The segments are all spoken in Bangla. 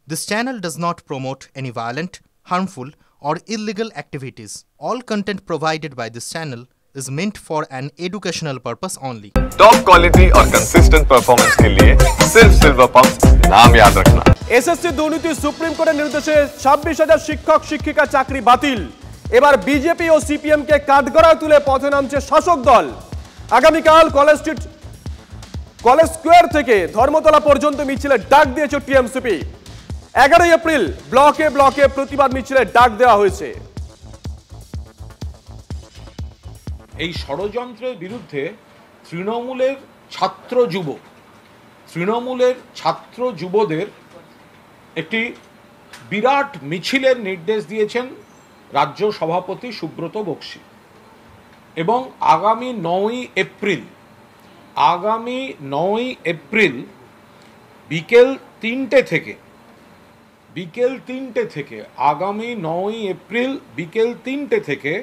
This channel does not promote any violent, harmful, or illegal activities. All content provided by this channel is meant for an educational purpose only. Top quality और कंसिस्टेंट परफॉर्मेंस के लिए सिर्फ सिल्वर पंप नाम याद रखना। এসএসসি দুর্নীতি সুপ্রিম কোর্টের নির্দেশে 26,000 শিক্ষক শিক্ষিকা চাকরি বাতিল। এবার বিজেপি ও সিপিএম কে কাঠগড়ায় তুলে পথে নামছে শাসক দল। আগামীকাল কলেজ স্কোয়ার থেকে ধর্মতলা পর্যন্ত মিছিলের ডাক দিয়েছে টিএমসিপি। 11 এপ্রিল ব্লকে ব্লকে প্রতিবাদ মিছিলের ডাক দেওয়া হয়েছে। এই ষড়যন্ত্রের বিরুদ্ধে তৃণমূলের ছাত্র যুবদের একটি বিরাট মিছিলের নির্দেশ দিয়েছেন রাজ্য সভাপতি সুব্রত বক্সী এবং আগামী 9 এপ্রিল বিকেল 3টে থেকে আগামী 9 এপ্রিল বিকেল 3টে থেকে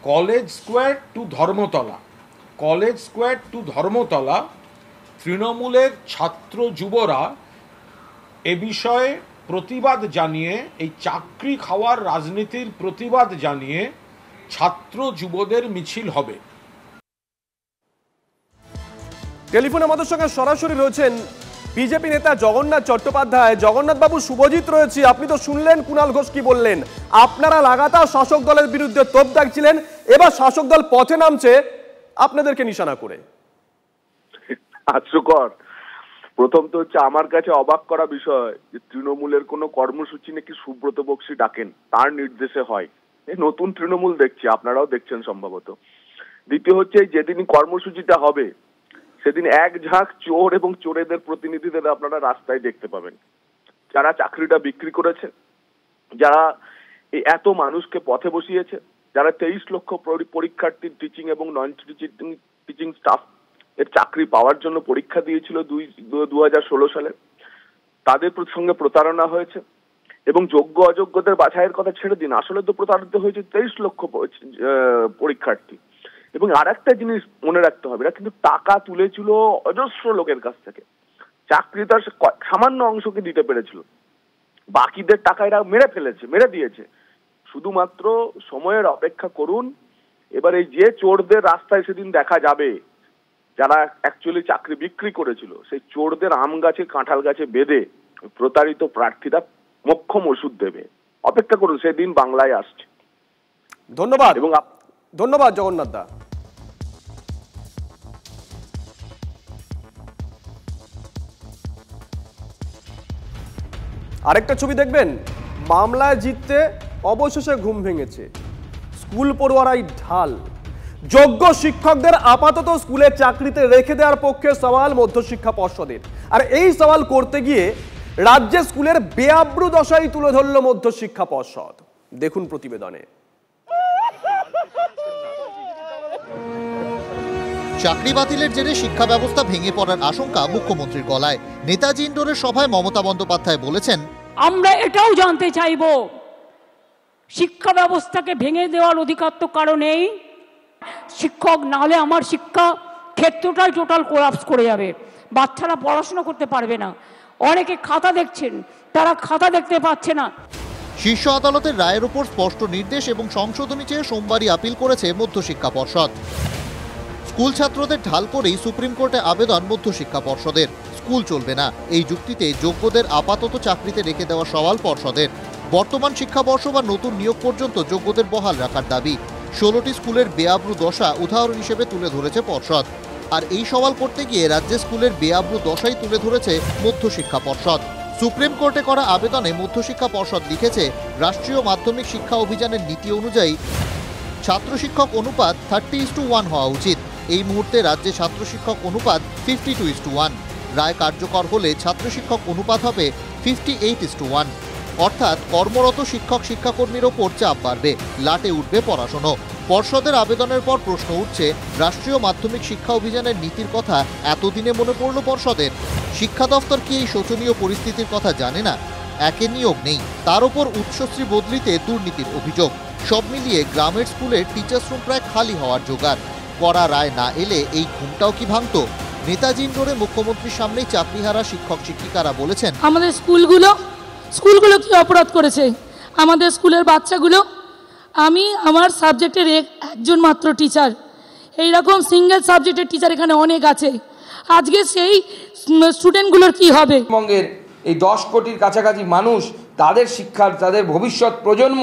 কলেজ স্কোয়ার টু ধর্মতলা তৃণমূলের ছাত্র যুবরা এ বিষয়ে প্রতিবাদ জানিয়ে, এই চাকরি খাওয়ার রাজনীতির প্রতিবাদ জানিয়ে ছাত্র যুবদের মিছিল হবে। টেলিফোনে আমাদের সঙ্গে সরাসরি রয়েছেন বিজেপি নেতা জগন্নাথ চট্টোপাধ্যায়। জগন্নাথ বাবু, শুভজিৎ রয়েছে। আপনি তো শুনলেন কুণাল ঘোষ কি বললেন। আপনারা লাগাতার শাসক দলের বিরুদ্ধে তোপ দাগছিলেন, এবার শাসক দল পথে নামছে আপনাদেরকে নিশানা করে। হাস্যকর। প্রথম তো হচ্ছে আমার কাছে অবাক করা বিষয় যে তৃণমূলের কোনো কর্মসূচি নাকি সুব্রত বক্সী ডাকেন, তার নির্দেশে হয়। এই নতুন তৃণমূল দেখছি, আপনারাও দেখছেন সম্ভবত। দ্বিতীয় হচ্ছে যেদিনই কর্মসূচিটা হবে সেদিন এক ঝাঁক চোর এবং চোরেদের প্রতিনিধিদের আপনারা রাস্তায় দেখতে পাবেন, যারা চাকরিটা বিক্রি করেছে, যারা এত মানুষকে পথে বসিয়েছে, যারা 23 লক্ষ পরীক্ষার্থী টিচিং এবং নন টিচিং স্টাফ এর চাকরি পাওয়ার জন্য পরীক্ষা দিয়েছিল 2016 সালে, তাদের সঙ্গে প্রতারণা হয়েছে। এবং যোগ্য অযোগ্যদের বাছাইয়ের কথা ছেড়ে দিন, আসলে তো প্রতারিত হয়েছে 23 লক্ষ পরীক্ষার্থী। এবং আর একটা জিনিস মনে রাখতে হবে, এরা কিন্তু টাকা তুলেছিল অজস্র লোকের কাছ থেকে, চাকরি তার সামান্য অংশকে দিতে পেরেছিল, বাকিদের টাকা এরা মেরে দিয়েছে। শুধুমাত্র সময়ের অপেক্ষা করুন। এবার এই যে চোরদের রাস্তায় সেদিন দেখা যাবে, যারা অ্যাকচুয়ালি চাকরি বিক্রি করেছিল, সেই চোরদের আম গাছে কাঁঠাল গাছে বেঁধে প্রতারিত প্রার্থীরা মোক্ষম ওষুধ দেবে। অপেক্ষা করুন, সেদিন বাংলায় আসছে। ধন্যবাদ। এবং ধন্যবাদ জগন্নাথ দা। আরেকটা ছবি দেখবেন, মামলায় জিততে অবশেষে ঘুম ভেঙেছে স্কুল পড়ুয়ারাই ঢাল। যোগ্য শিক্ষকদের আপাতত স্কুলের চাকরিতে রেখে দেওয়ার পক্ষে সওয়াল মধ্যশিক্ষা পর্ষদের। আর এই সওয়াল করতে গিয়ে রাজ্যে স্কুলের বেআব্রু দশাই তুলে ধরল মধ্যশিক্ষা পর্ষদ। দেখুন প্রতিবেদনে। চাকরি বাতিলের জেরে শিক্ষা ব্যবস্থা ভেঙে পড়ার আশঙ্কা মুখ্যমন্ত্রীর গলায়। নেতাজি ইন্ডোরের সভায় মমতা বন্দ্যোপাধ্যায় বলেছেন, আমরা এটাও জানতে চাইব, শিক্ষা ব্যবস্থাকে ভেঙে দেওয়ার অধিকার তো কারো নেই। শিক্ষক না হলে আমার শিক্ষা ক্ষেত্রটাই টোটাল কোলাপস করে যাবে, বাচ্চারা পড়াশোনা করতে পারবে না। অনেকে খাতা দেখছেন, তারা খাতা দেখতে পাচ্ছে না। শীর্ষ আদালতের রায়ের উপর স্পষ্ট নির্দেশ এবং সংশোধনী চেয়ে সোমবারই আপিল করেছে মধ্যশিক্ষা পর্ষদ। স্কুল ছাত্রদের ঢাল করেই সুপ্রিম কোর্টে আবেদন মধ্যশিক্ষা পর্ষদের। স্কুল চলবে না, এই যুক্তিতে যোগ্যদের আপাতত চাকরিতে রেখে দেওয়া সওয়াল পর্ষদের। বর্তমান শিক্ষাবর্ষ বা নতুন নিয়োগ পর্যন্ত যোগ্যদের বহাল রাখার দাবি। 16টি স্কুলের বেআব্রু দশা উদাহরণ হিসেবে তুলে ধরেছে পর্ষদ। আর এই সওয়াল করতে গিয়ে রাজ্যে স্কুলের বেআব্রু দশাই তুলে ধরেছে মধ্যশিক্ষা পর্ষদ। সুপ্রিম কোর্টে করা আবেদনে মধ্যশিক্ষা পর্ষদ লিখেছে, রাষ্ট্রীয় মাধ্যমিক শিক্ষা অভিযানের নীতি অনুযায়ী ছাত্র শিক্ষক অনুপাত 30:1 হওয়া উচিত। এই মুহূর্তে রাজ্যে ছাত্র শিক্ষক অনুপাত 52:1। রায় কার্যকর হলে ছাত্র শিক্ষক অনুপাত হবে 58:1। অর্থাৎ কর্মরত শিক্ষক শিক্ষাকর্মীর ওপর চাপ বাড়বে, লাটে উঠবে পড়াশোনা। পর্ষদের আবেদনের পর প্রশ্ন উঠছে, রাষ্ট্রীয় মাধ্যমিক শিক্ষা অভিযানের নীতির কথা এতদিনে মনে পড়ল পর্ষদের? শিক্ষা দফতর কি এই শোচনীয় পরিস্থিতির কথা জানে না? একে নিয়োগ নেই, তার ওপর উচ্চশ্রী বদলিতে দুর্নীতির অভিযোগ। সব মিলিয়ে গ্রামের স্কুলের টিচার্স রুম প্রায় খালি হওয়ার জোগাড়। কড়া রায় না এলে এই ঘুমটাও কি ভাঙত? নেতাজি ইন্ডোরে মুখ্যমন্ত্রীর সামনেই চাকরিহারা শিক্ষক শিক্ষিকারা বলেছেন, আমাদের স্কুলগুলো কি অপরাধ করেছে? আমাদের স্কুলের বাচ্চাগুলো, আমি আমার সাবজেক্টের একজন মাত্র টিচার, এইরকম সিঙ্গেল সাবজেক্টের টিচার এখানে অনেক আছে। আজকে সেই স্টুডেন্টগুলোর কি হবে? পশ্চিমবঙ্গের এই 10 কোটির কাছাকাছি মানুষ, তাদের শিক্ষার, তাদের ভবিষ্যৎ প্রজন্ম,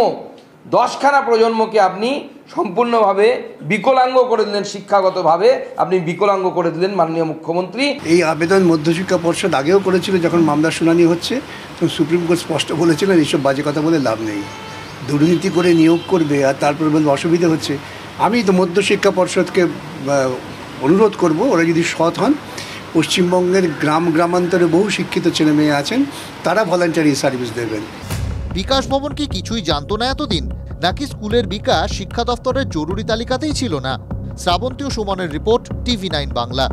10খানা প্রজন্মকে আপনি সম্পূর্ণভাবে বিকলাঙ্গ করে দিলেন, শিক্ষাগতভাবে আপনি বিকলাঙ্গ করে দিলেন মাননীয় মুখ্যমন্ত্রী। এই আবেদন মধ্যশিক্ষা পর্ষদ আগেও করেছিল, যখন মামলার শুনানি হচ্ছে তখন সুপ্রিম কোর্ট স্পষ্ট বলেছিলেন এইসব বাজে কথা বলে লাভ নেই, দুর্নীতি করে নিয়োগ করবে আর তারপরে বলবে অসুবিধা হচ্ছে। আমি তো মধ্যশিক্ষা পর্ষদকে অনুরোধ করব, ওরা যদি সৎ হন, পশ্চিমবঙ্গের গ্রামান্তরে বহু শিক্ষিত ছেলে মেয়ে আছেন, তারা ভলান্টারি সার্ভিস দেবেন। বিকাশ ভবন কি কিছুই জানতো না এতদিন, নাকি স্কুলের বিকাশ শিক্ষা দপ্তরের জরুরি তালিকাতেই ছিল না? শ্রাবন্তী ও সুমনের রিপোর্ট, TV9 বাংলা।